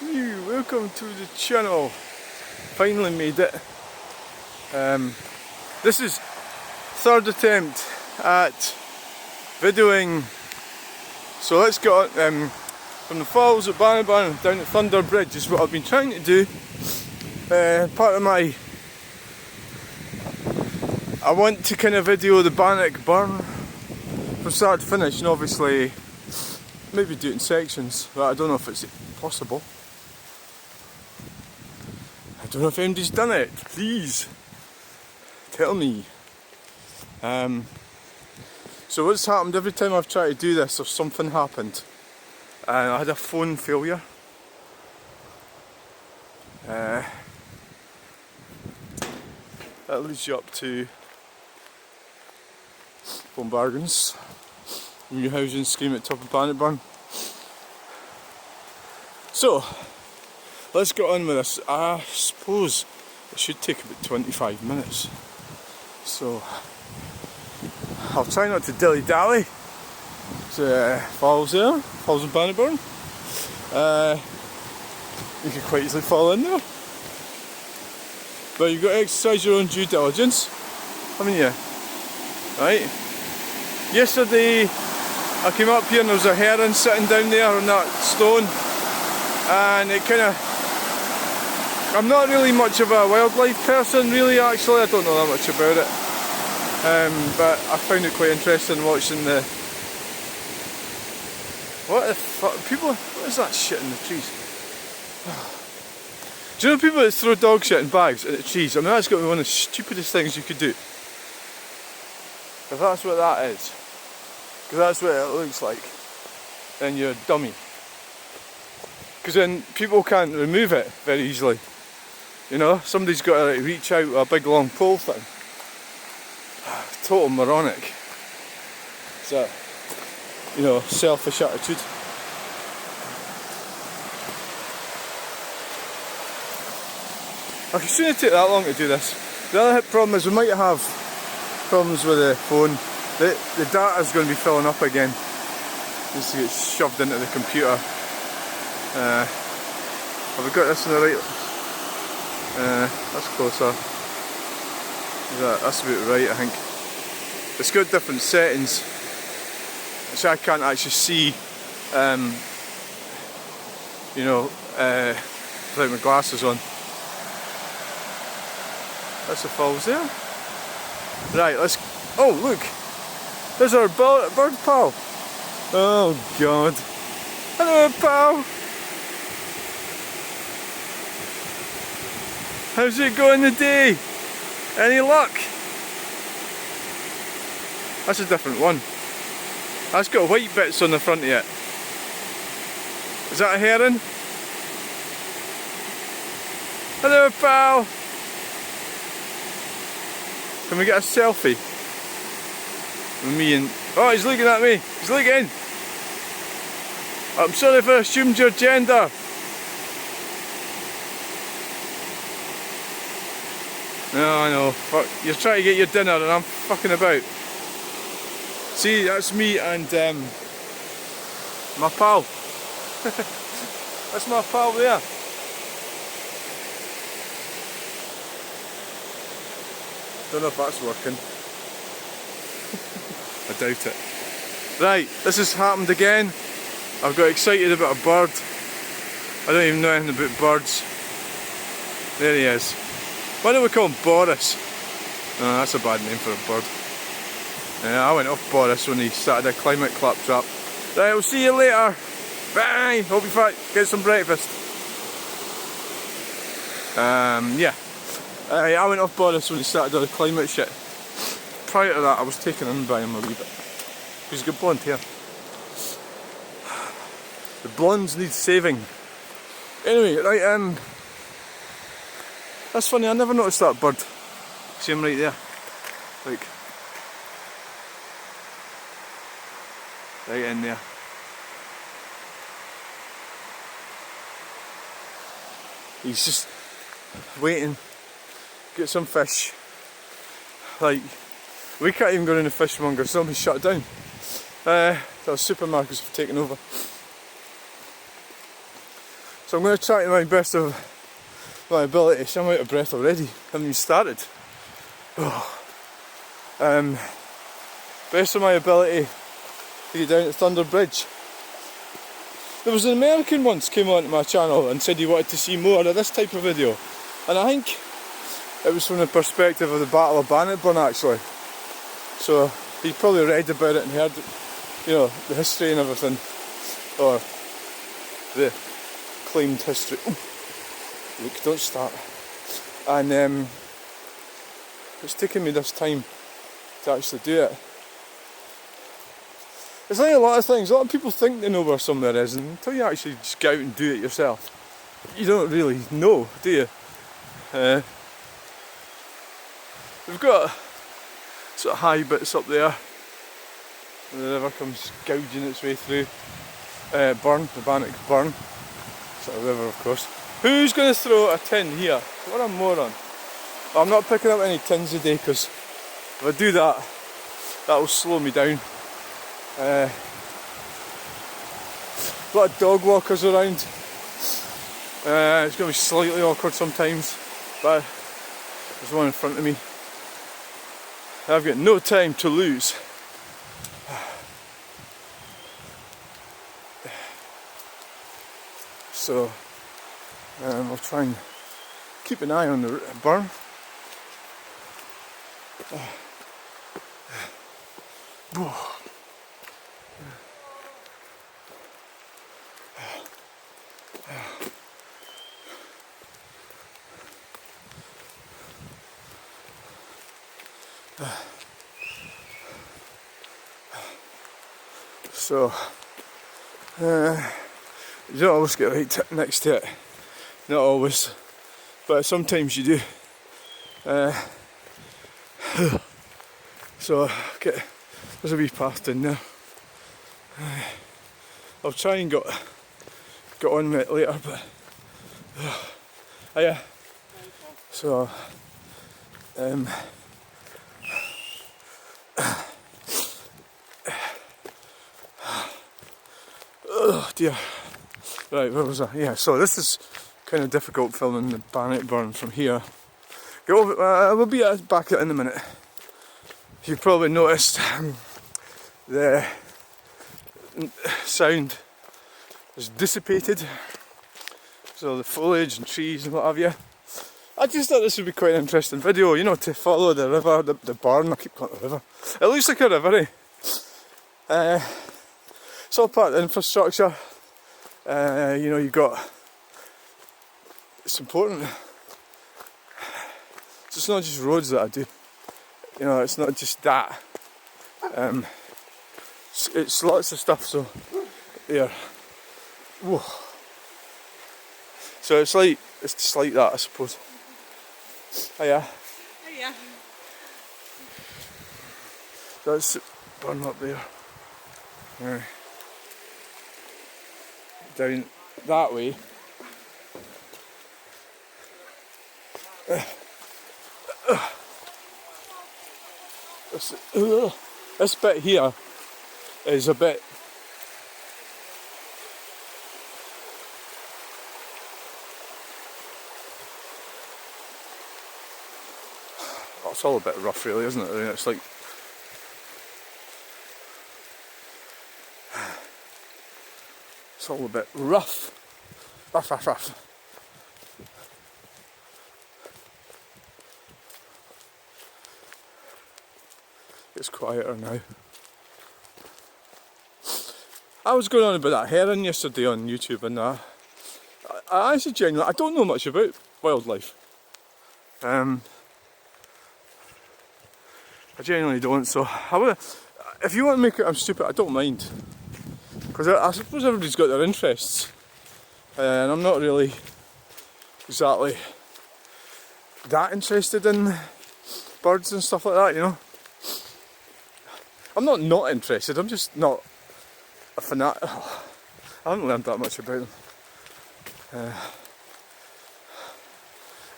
Welcome to the channel. Finally made it. This is third attempt at videoing. So let's get on, from the falls at Bannockburn down at Thunder Bridge is what I've been trying to do. Part of my, I want to kind of video the Bannock Burn from start to finish, and obviously maybe do it in sections, but I don't know if it's possible. I don't know if anybody's done it. Please tell me. So what's happened every time I've tried to do this, or something happened, and I had a phone failure. That leads you up to Bannockburn, new housing scheme at top of Bannockburn. So let's get on with this. I suppose it should take about 25 minutes. So I'll try not to dilly-dally. There's falls there, falls in Bannockburn. You could quite easily fall in there. But you've got to exercise your own due diligence, haven't you? Right? Yesterday I came up here and there was a heron sitting down there on that stone, and it kind of, I'm not really much of a wildlife person really, actually. I don't know that much about it, but I found it quite interesting watching the, what the fuck, people, what is that shit in the trees? Do you know people that throw dog shit in bags at the trees? I mean, that's got to be one of the stupidest things you could do. If that's what that is, because that's what it looks like, then you're a dummy. Because then people can't remove it very easily. You know, somebody's got to like, reach out with a big long pole thing. Total moronic. It's a, you know, selfish attitude. Okay, it shouldn't take that long to do this. The other problem is we might have problems with the phone. The data is going to be filling up again. Just to get shoved into the computer. Have we got this in the right? That's closer. That's about right, I think. It's got different settings, which I can't actually see, you know, without my glasses on. That's the falls there. Right, let's. Oh, look! There's our bird pal. Oh God! Hello, pal. How's it going today? Any luck? That's a different one. That's got white bits on the front of it. Is that a heron? Hello, pal. Can we get a selfie? With me and... Oh, he's looking at me. He's looking. I'm sorry if I assumed your gender. No, I know. Fuck. You're trying to get your dinner and I'm fucking about. See, that's me and my pal. That's my pal there. Don't know if that's working. I doubt it. Right, this has happened again. I've got excited about a bird. I don't even know anything about birds. There he is. Why don't we call him Boris? No, that's a bad name for a bird. Yeah, I went off Boris when he started a climate claptrap. Right, I'll see you later. Bye. Hope you're fat. Get some breakfast. Yeah. I went off Boris when he started all the climate shit. Prior to that, I was taken in by him a wee bit. He's got blonde hair. The blondes need saving. Anyway, right, that's funny, I never noticed that bird. See him right there. Like, right in there. He's just waiting. Get some fish. Like, we can't even go in the fishmonger, somebody's shut down. The supermarkets have taken over. So I'm going to try to my best of my ability. So I'm out of breath already. Haven't even started. Best of my ability to get down to Thunder Bridge. There was an American once came onto my channel and said he wanted to see more of this type of video, and I think it was from the perspective of the Battle of Bannockburn actually. So he probably read about it and heard, you know, the history and everything, or the claimed history. Ooh, look, don't start. And it's taken me this time to actually do it. It's like a lot of things. A lot of people think they know where somewhere is, and until you actually just go out and do it yourself, you don't really know, do you? We've got sort of high bits up there, and the river comes gouging its way through. Burn, the Bannock Burn, sort of river, of course. Who's going to throw a tin here? What a moron! I'm not picking up any tins today, because if I do that, that will slow me down. A lot of dog walkers around. It's going to be slightly awkward sometimes, but there's one in front of me. I've got no time to lose. So I'll try and keep an eye on the burn. So you don't always get right next to it, not always, but sometimes you do. So okay, there's a wee path in there. I'll try and get on with it later, but yeah. So oh dear. Right, where was I? Yeah, so this is kind of difficult filming the Bannockburn from here. We'll be back at it in a minute. You've probably noticed the sound has dissipated. So the foliage and trees and what have you. I just thought this would be quite an interesting video, you know, to follow the river, the burn. I keep calling it a river. It looks like a river, eh? It's all part of the infrastructure. You know, you've got, it's important. It's not just roads that I do. You know, it's not just that. It's lots of stuff. So there. Whoa. So it's just like that, I suppose. Hiya. Hiya. That's burn up there. Down that way. This bit here is a bit it's all a bit rough really, isn't it? I mean, it's like it's all a bit rough. Rough. It's quieter now. I was going on about that heron yesterday on YouTube, and I actually genuinely, I don't know much about wildlife. I genuinely don't, so if you want to make it I'm stupid, I don't mind. Because I suppose everybody's got their interests. And I'm not really exactly that interested in birds and stuff like that, you know. I'm not interested, I'm just not a fanatic. I haven't learned that much about them.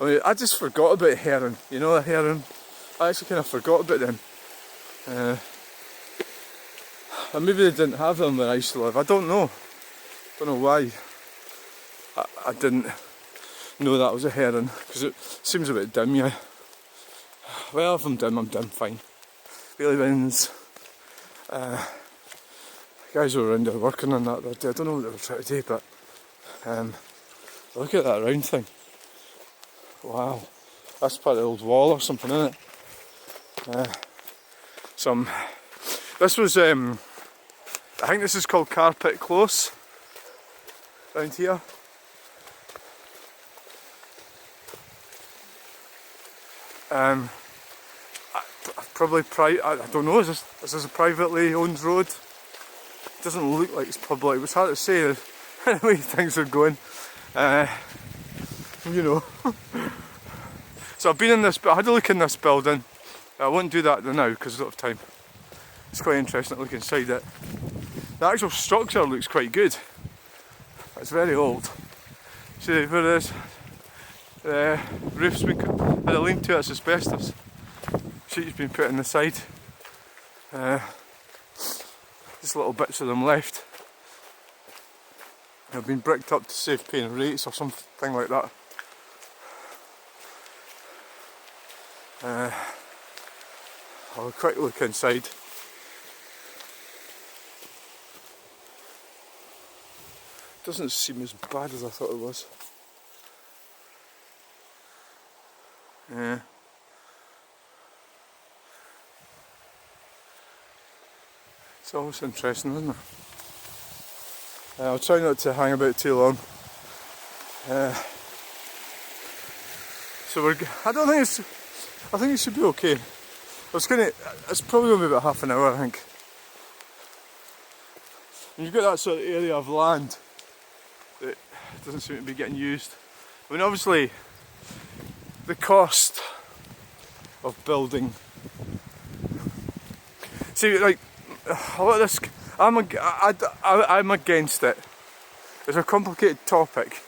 I mean, I just forgot about heron, you know, the heron. I actually kind of forgot about them. And maybe they didn't have them where I used to live, I don't know. Don't know why. I didn't know that was a heron, because it seems a bit dim, yeah. Well, if I'm dim, fine. Bailey winds. Guys were around there working on that the other day. I don't know what they were trying to do, but look at that round thing. Wow, that's part of the old wall or something, isn't it? This was, I think this is called Carpet Close, round here. Probably I don't know, is this a privately owned road? It doesn't look like it's public. It was hard to say the way things are going. You know. So I've been in this, I had a look in this building. I won't do that now because I don't have time. It's quite interesting to look inside it. The actual structure looks quite good. It's very old. See where it is? The roof's been had a lean to it, it's asbestos. Sheet's been put in the side. Just little bits of them left. They've been bricked up to save paying rates or something like that. I'll quick look inside. Doesn't seem as bad as I thought it was. Yeah. It's always interesting, isn't it? I'll try not to hang about too long. So I think it should be okay. It's probably going to be about half an hour, I think. And you've got that sort of area of land that doesn't seem to be getting used. I mean, obviously, the cost of building. See, like, a lot of this, I'm against it. It's a complicated topic.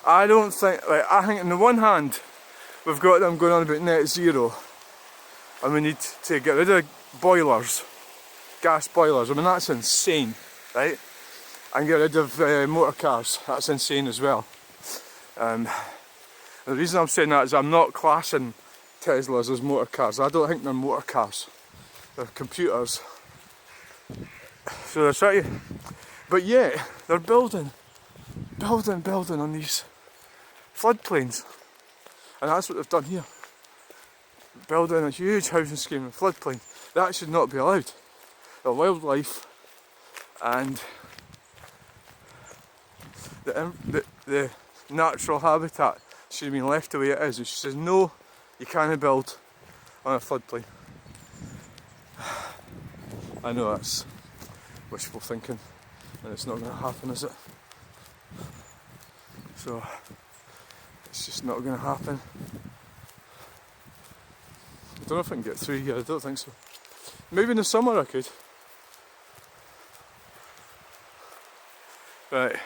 I think on the one hand, we've got them going on about net zero, and we need to get rid of boilers, gas boilers. I mean, that's insane, right? And get rid of motor cars. That's insane as well. The reason I'm saying that is I'm not classing Teslas as motor cars. I don't think they're motor cars. They're computers. So they're trying to, but yet they're building on these floodplains, and that's what they've done here. Building a huge housing scheme in floodplain. That should not be allowed. The wildlife and the natural habitat should have been left the way it is. It says no, you can't build on a floodplain. I know that's wishful thinking, and it's not going to happen, is it? So it's just not going to happen. I don't know if I can get through here. I don't think so. Maybe in the summer I could. Right.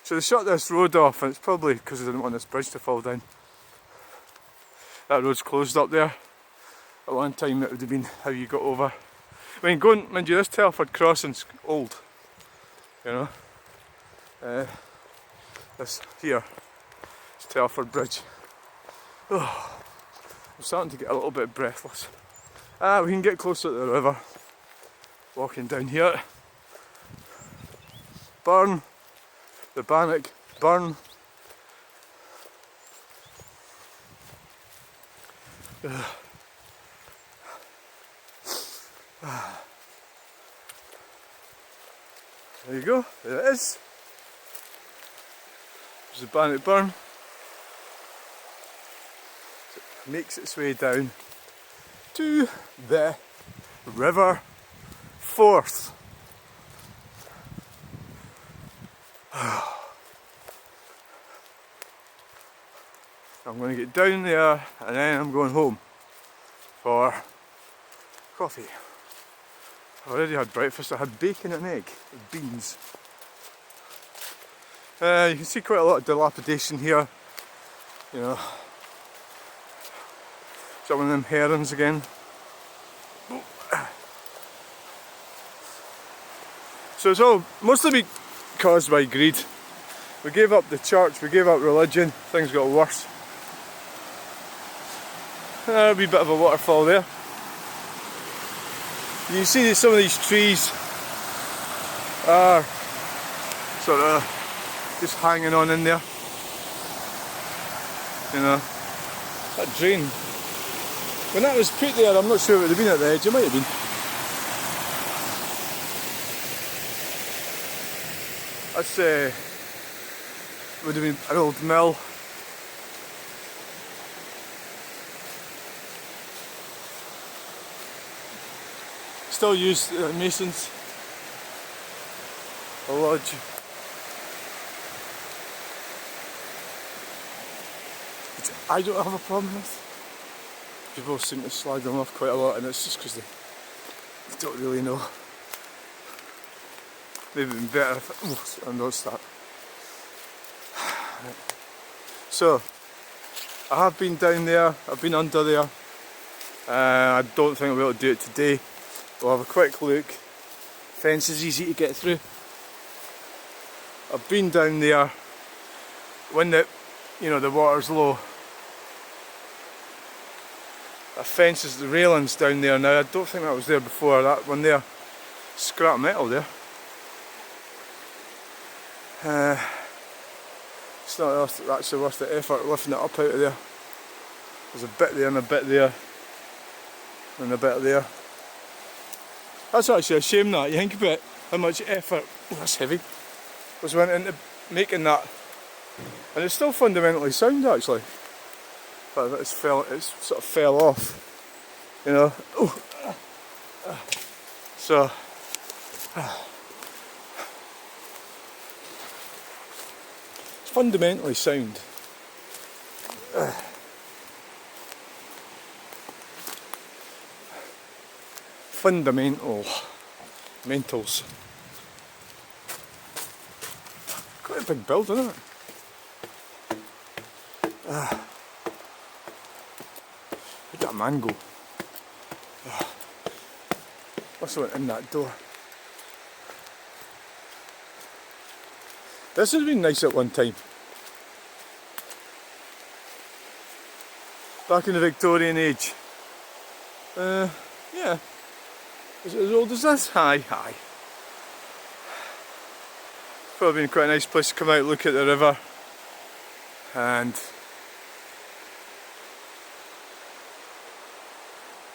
So they shut this road off, and it's probably because they didn't want this bridge to fall down. That road's closed up there. At one time it would have been how you got over. I mean, mind you, this Telford Crossing's old, you know. This here is Telford Bridge. Oh, I'm starting to get a little bit breathless. We can get closer to the river. Walking down here. Burn, the Bannock Burn. There you go, there it is. There's the Bannock Burn. It makes its way down to the River Forth. I'm going to get down there and then I'm going home for coffee. I already had breakfast. I had bacon and egg with beans. You can see quite a lot of dilapidation here. You know, some of them herons again. So it's all mostly caused by greed. We gave up the church, we gave up religion, things got worse. There'll be a bit of a waterfall there. You see some of these trees are sort of just hanging on in there. You know, that drain. When that was put there, I'm not sure it would have been at the edge, it might have been. That's would have been an old mill. Still used masons. A lodge. Which I don't have a problem with. People seem to slag them off quite a lot, and it's just because they don't really know. Maybe it'd been better if I noticed that. So, I have been down there, I've been under there. I don't think I'll be able to do it today. We'll have a quick look. Fence is easy to get through. I've been down there when the water's low. That fence is the railings down there now. I don't think that was there before. That one there, scrap metal there. It's not actually worth the effort lifting it up out of there. There's a bit there and a bit there and a bit there. That's actually a shame that, you think about how much effort, that's heavy, was went into making that. And it's still fundamentally sound actually. But it's sort of fell off, you know. So it's fundamentally sound. Mentals. Quite a big building, isn't it? Where'd that man go? Must have went in that door. This would have been nice at one time. Back in the Victorian age. Yeah. Is it as old as this? Aye. Probably been quite a nice place to come out, look at the river, and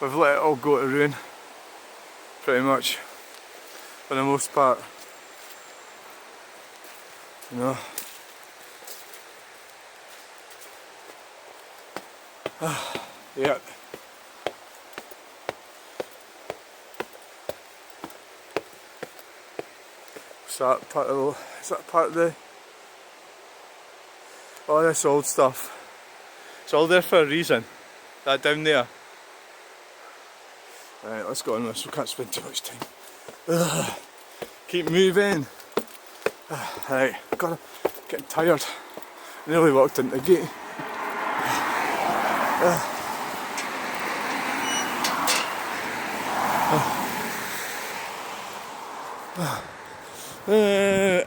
we've let it all go to ruin, pretty much, for the most part. You know. Yeah. Is that part of the oh, this old stuff. It's all there for a reason. That down there. Right, let's go on this, we can't spend too much time. Keep moving. Right, getting tired. Nearly walked into the gate.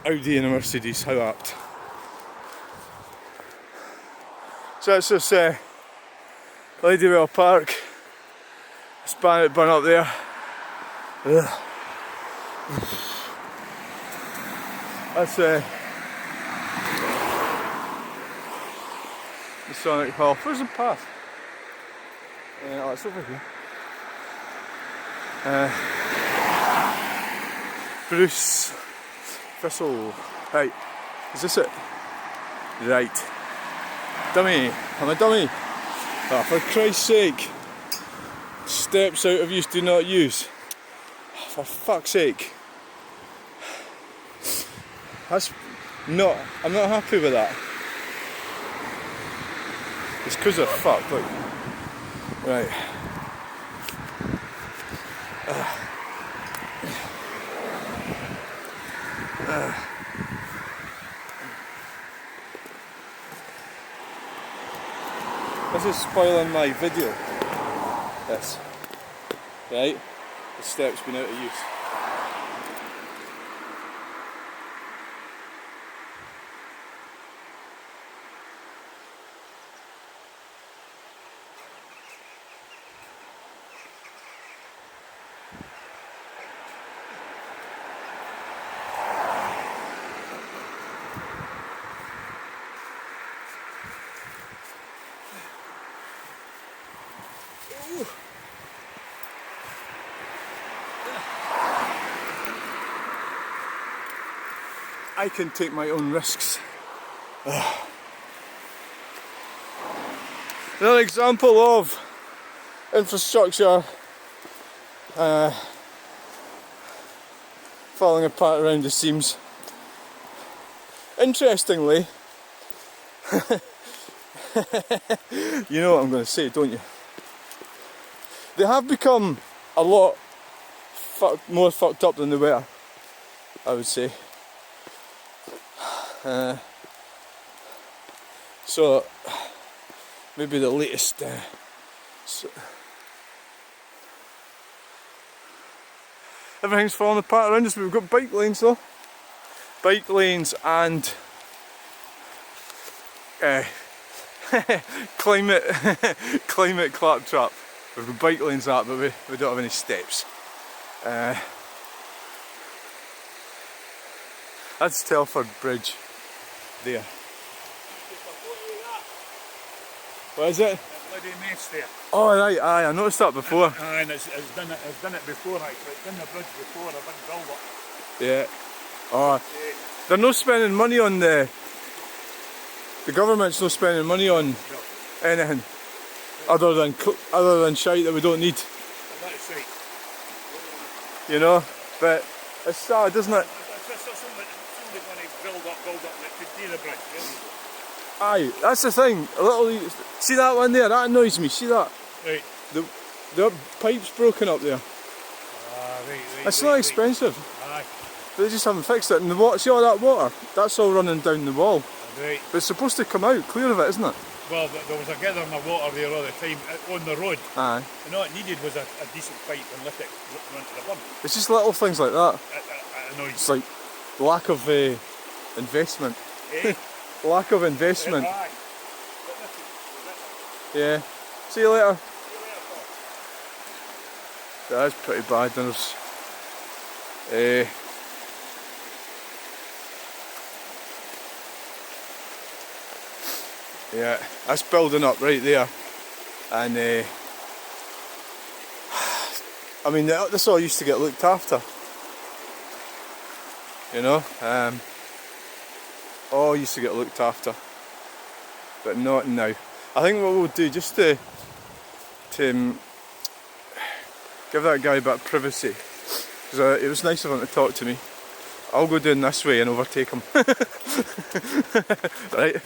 Audi and a Mercedes, how apt. So that's just Ladywell Park. It's Bannockburn up there. That's the Sonic Hall. Where's the path? Oh, it's over here. Bruce Thistle. Right, is this it? Right. Dummy, I'm a dummy. Oh, for Christ's sake. Steps out of use, do not use. For fuck's sake. I'm not happy with that. It's because of fuck, look. Right. This is spoiling my video. This. Right? The step's been out of use. I can take my own risks. Another example of infrastructure falling apart around the seams. Interestingly, you know what I'm going to say, don't you? They have become a lot more fucked up than they were, I would say. So maybe the latest everything's falling apart around us. We've got bike lanes though. Bike lanes and climate claptrap. We've got bike lanes but we don't have any steps. That's Telford Bridge there. What is it? Bloody mess there. Oh right, aye, I noticed that before. Aye, and it's done it before actually. It's done the bridge before, a big build up. Yeah. Oh, they're not spending money on the government's not spending money on anything other than shite that we don't need. That's right. You know, but it's sad, isn't it? It's only going to build up that could do the bridge, really. Aye, that's the thing. See that one there? That annoys me. See that? Right. The pipe's broken up there. Right. It's not expensive. Aye. They just haven't fixed it. And the water, see all that water? That's all running down the wall. Right. But it's supposed to come out clear of it, isn't it? Well, there was a gathering of water there all the time on the road. Aye. And all it needed was a decent pipe and lift it onto the bum. It's just little things like that. It annoys. It's like lack of investment. Eh? Lack of investment. Aye. Yeah. See you later. That's pretty bad. There's yeah, that's building up right there, and I mean this all used to get looked after, you know, all used to get looked after, but not now. I think what we'll do, just to give that guy a bit of privacy, because it was nice of him to talk to me, I'll go down this way and overtake him. Right?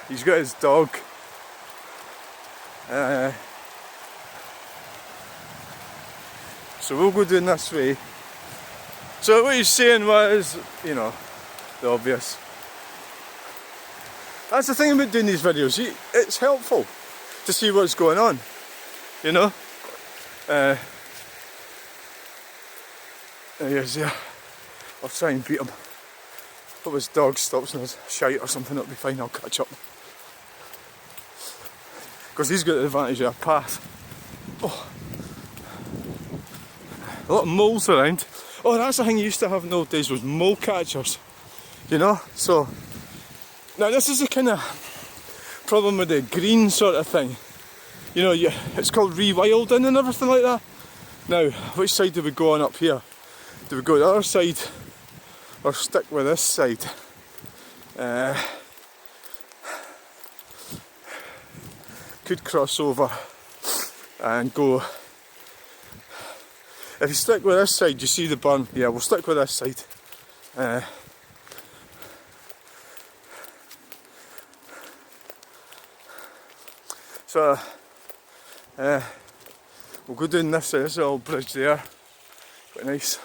He's got his dog. So we'll go down this way. So what he's saying was, you know, the obvious. That's the thing about doing these videos. It's helpful to see what's going on, you know. There he is there. I'll try and beat him. Hope his dog stops in his shite or something, it'll be fine, I'll catch up. Because he's got the advantage of a path. Oh. A lot of moles around. Oh, that's the thing you used to have in the old days, was mole catchers. You know, so... Now this is the kind of problem with the green sort of thing. You know, it's called rewilding and everything like that. Now, which side do we go on up here? Do we go the other side or stick with this side? Could cross over and go. If you stick with this side, you see the burn. Yeah, we'll stick with this side. So we'll go down this side. There's a little bridge there, quite nice.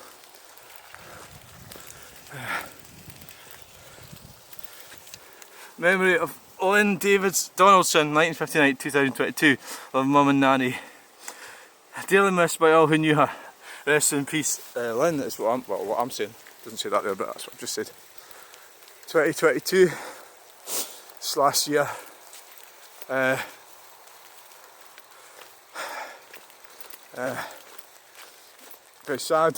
Memory of Lynn Davids Donaldson, 1959-2022, of Mum and Nanny. Dearly missed by all who knew her. Rest in peace, Lynn. That's what I'm saying. Doesn't say that there, but that's what I've just said. 2022. It's last year. Very sad.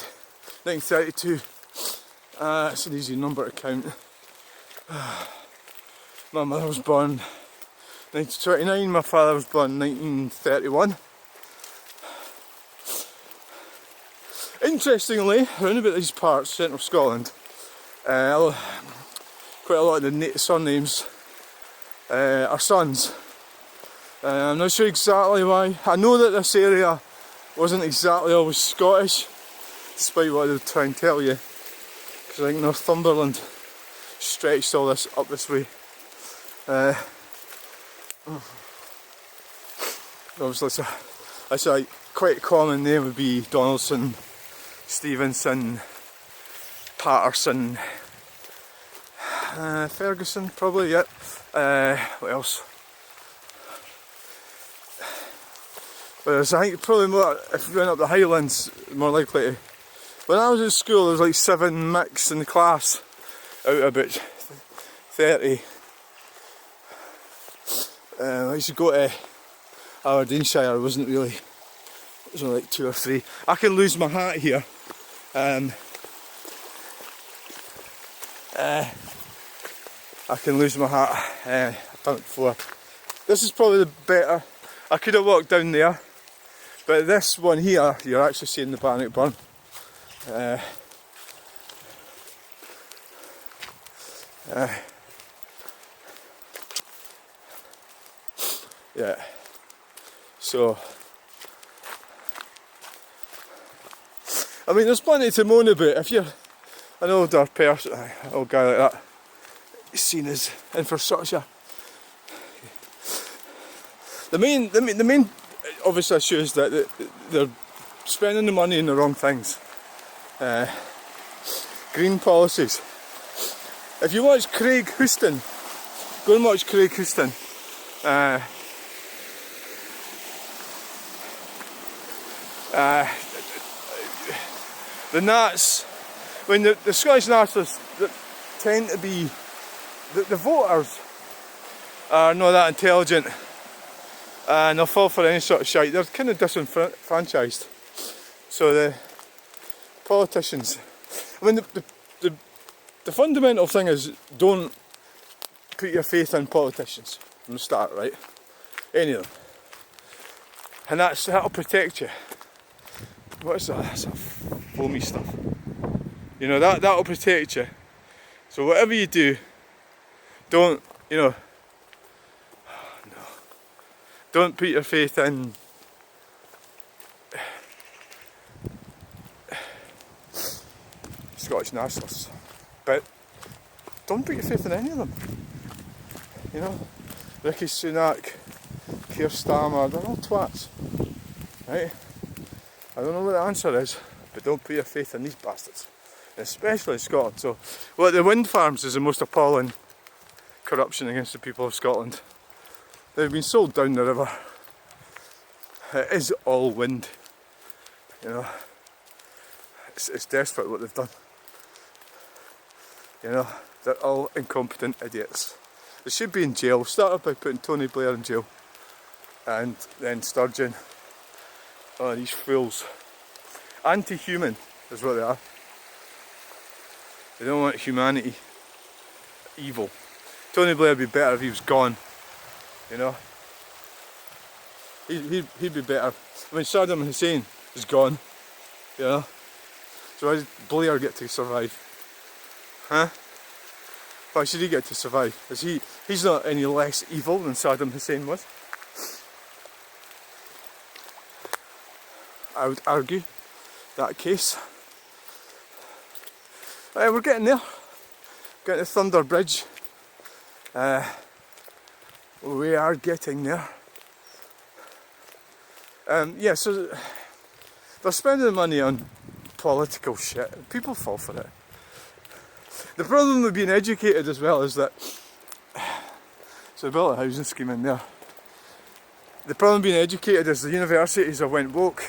1932. It's an easy number to count. My mother was born 1929, my father was born 1931. Interestingly, around about these parts, central Scotland, quite a lot of the surnames are sons. I'm not sure exactly why. I know that this area wasn't exactly always Scottish, despite what they'll try and tell you, because I think Northumberland stretched all this up this way. Obviously, that's a quite a common name would be Donaldson, Stevenson, Patterson, Ferguson probably, yeah. What else? Whereas I think probably more, if you went up the Highlands, more likely to. When I was in school there was like 7 mix in the class out of about 30. I used to go to Aberdeenshire, it wasn't really, it was only like 2 or 3. I can lose my hat here. I can lose my hat, I've done it before. This is probably the better, I could have walked down there, but this one here, you're actually seeing the Bannockburn. Yeah, so I mean there's plenty to moan about. If you're an older person, an old guy like that, he's seen as infrastructure. The main obvious issue is that they're spending the money on the wrong things. Green policies. If you watch Craig Houston, go and watch Craig Houston. The Nats, when the Scottish Nats tend to be, the voters are not that intelligent and they'll fall for any sort of shite. They're kind of disenfranchised. So the politicians, I mean the fundamental thing is don't put your faith in politicians from the start, right? Any of them. And that'll protect you. What is that? That's that foamy stuff. You know, that'll protect you. So whatever you do, don't, you know, no. Don't put your faith in Scottish nationalists. But don't put your faith in any of them. You know, Rishi Sunak, Keir Starmer, they're all twats. Right? I don't know what the answer is, but don't put your faith in these bastards. Especially in Scotland. So, well, the wind farms is the most appalling corruption against the people of Scotland. They've been sold down the river. It is all wind. You know, it's desperate what they've done. You know, they're all incompetent idiots. They should be in jail. Started by putting Tony Blair in jail, and then Sturgeon. Oh, these fools. Anti-human is what they are. They don't want humanity. Evil. Tony Blair would be better if he was gone. You know? He'd be better. I mean, Saddam Hussein is gone. You know? So why does Blair get to survive? Huh? Why should he get to survive? He's not any less evil than Saddam Hussein was. I would argue that case. We're getting there. Getting to Thunder Bridge. We are getting there. Yeah, so they're spending the money on political shit. People fall for it. The problem with being educated as well is that, so they built a housing scheme in there. The problem with being educated is the universities have went woke.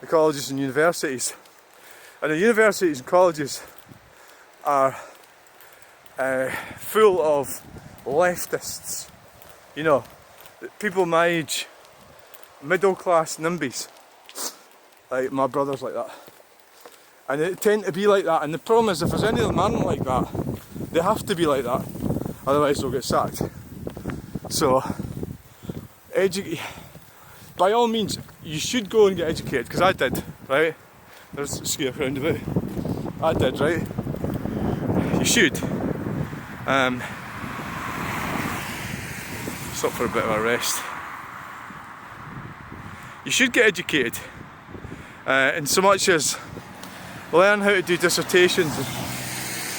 The colleges and universities. And the universities and colleges are full of leftists. You know, people my age, middle class nimbies. Like my brother's like that. And they tend to be like that, and the problem is if there's any of them aren't like that, they have to be like that, otherwise they'll get sacked. So, by all means, you should go and get educated, because I did, right? There's the Skeoch roundabout. I did right. You should. Stop for a bit of a rest. You should get educated, in so much as learn how to do dissertations, and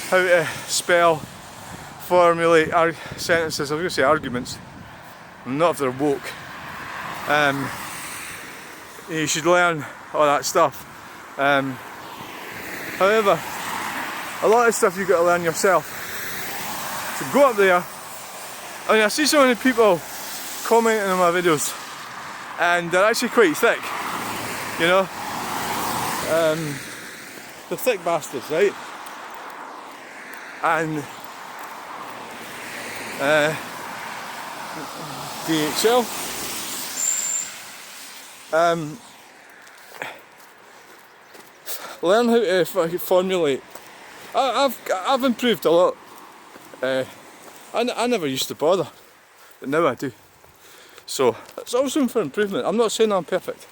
how to spell, formulate sentences. I was going to say arguments, not if they're woke. You should learn all that stuff. However, a lot of stuff you've got to learn yourself. So go up there. I mean, I see so many people commenting on my videos, and they're actually quite thick, you know. They're thick bastards, right? And DHL. Learn how to formulate. I've improved a lot. I never used to bother, but now I do. So it's always room for improvement. I'm not saying I'm perfect.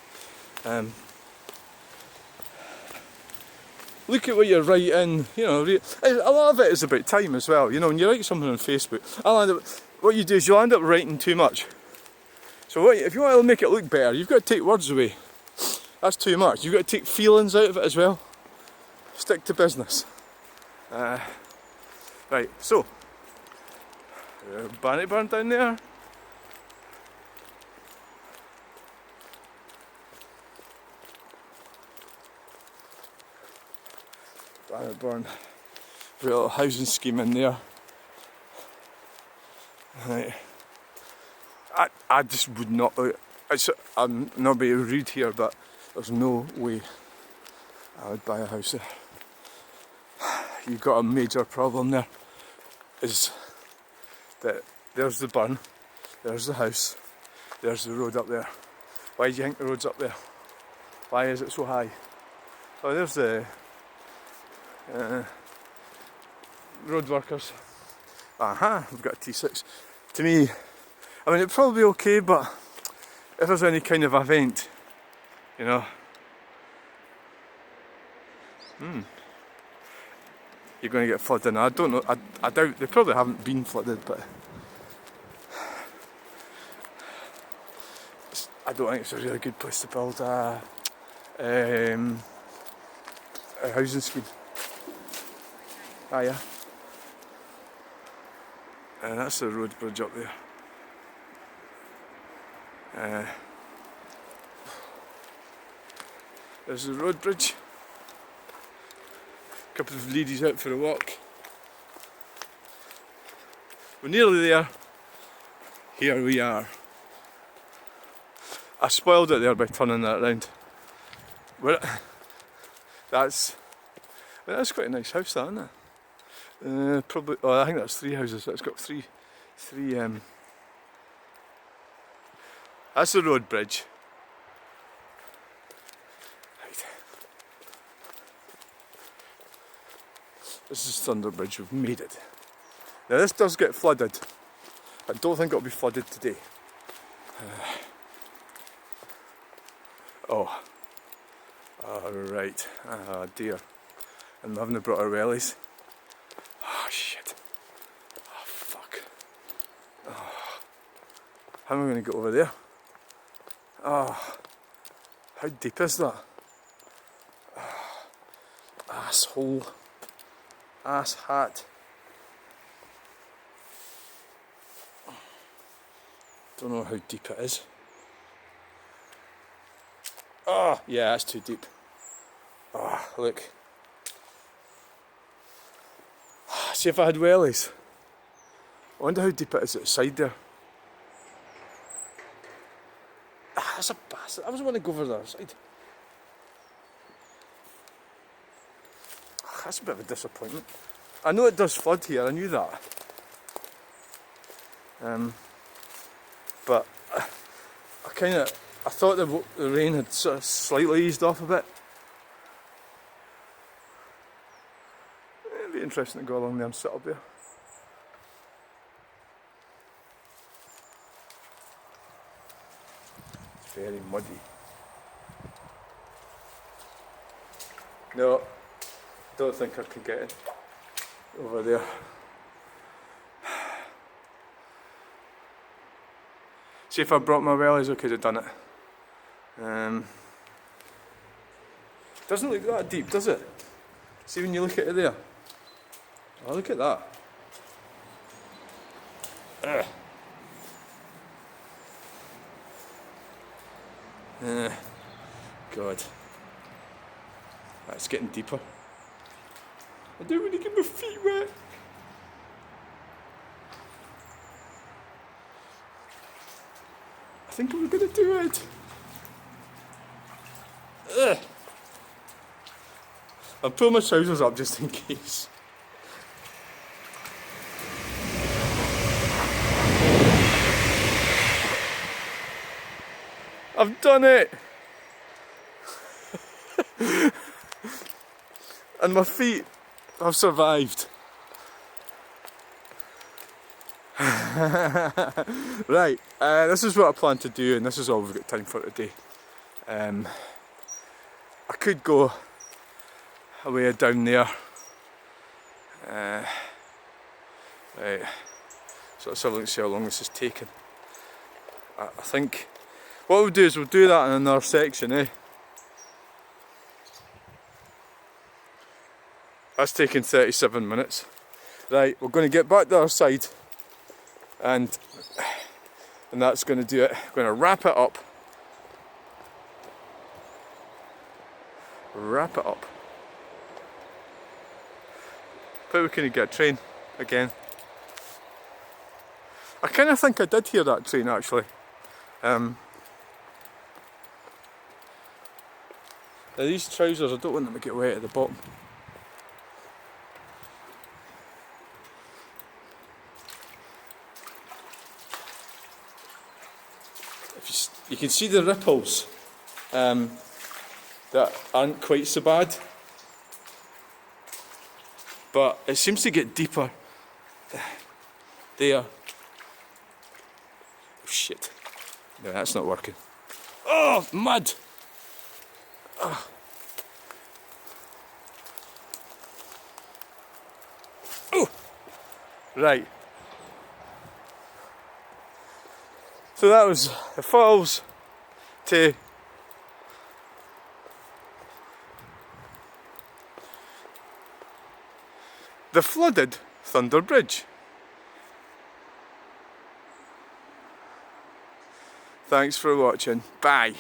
Look at what you're writing. You know, a lot of it is about time as well. You know, when you write something on Facebook, what you do is you'll end up writing too much. So if you want to make it look better, you've got to take words away. That's too much. You've got to take feelings out of it as well. Stick to business. Right, so Bannockburn down there. Bannockburn. We've got a little housing scheme in there. Right. I just would not. I'm not being rude here, but there's no way I would buy a house there. You've got a major problem there. Is that there's the burn, there's the house, there's the road up there. Why do you think the road's up there? Why is it so high? Oh, there's the road workers. We've got a T6. To me, I mean, it'd probably be okay, but if there's any kind of event, you know, you're going to get flooded. I don't know, I doubt, they probably haven't been flooded, but I don't think it's a really good place to build a housing scheme. Yeah. And that's the road bridge up there. There's the road bridge. A couple of ladies out for a walk. We're nearly there. Here we are. I spoiled it there by turning that round. That's quite a nice house, that, isn't it? Probably. Oh, I think that's 3 houses. It's got three. That's the road bridge. Right. This is Thunder Bridge. We've made it. Now this does get flooded. I don't think it'll be flooded today. Right. Oh dear. And we haven't brought our wellies. Oh shit. Oh fuck. Oh. How am I going to get over there? Oh. How deep is that? Oh. Asshole. Ass hat. Don't know how deep it is. Oh, yeah, that's too deep. Oh, look. See if I had wellies. I wonder how deep it is outside there. That's a bastard. I was want to go over the other side. That's a bit of a disappointment. I know it does flood here, I knew that. But I thought the rain had sort of slightly eased off a bit. It'd be interesting to go along there and sit up there. It's very muddy. No, don't think I can get it over there. See, if I brought my wellies, I could have done it. Doesn't look that deep, does it? See when you look at it there. Oh, look at that. Ugh. God. It's getting deeper. I don't want to get my feet wet. I think I'm going to do it. Ugh. I'll pull my trousers up just in case. I've done it! And my feet have survived. Right, this is what I plan to do, and this is all we've got time for today. I could go away down there. Right, so let's have a look and see how long this is taking. I think what we'll do is we'll do that in another section, eh? That's taken 37 minutes. Right, we're going to get back to the other side, and that's going to do it. We're going to wrap it up. Wrap it up. But we couldn't get a train again. I kind of think I did hear that train actually. Now these trousers, I don't want them to get wet at the bottom. You can see the ripples that aren't quite so bad, but it seems to get deeper there. Oh shit, no, that's not working. Oh, mud! Oh. Oh. Right. So that was the falls to the flooded Thunder Bridge. Thanks for watching. Bye.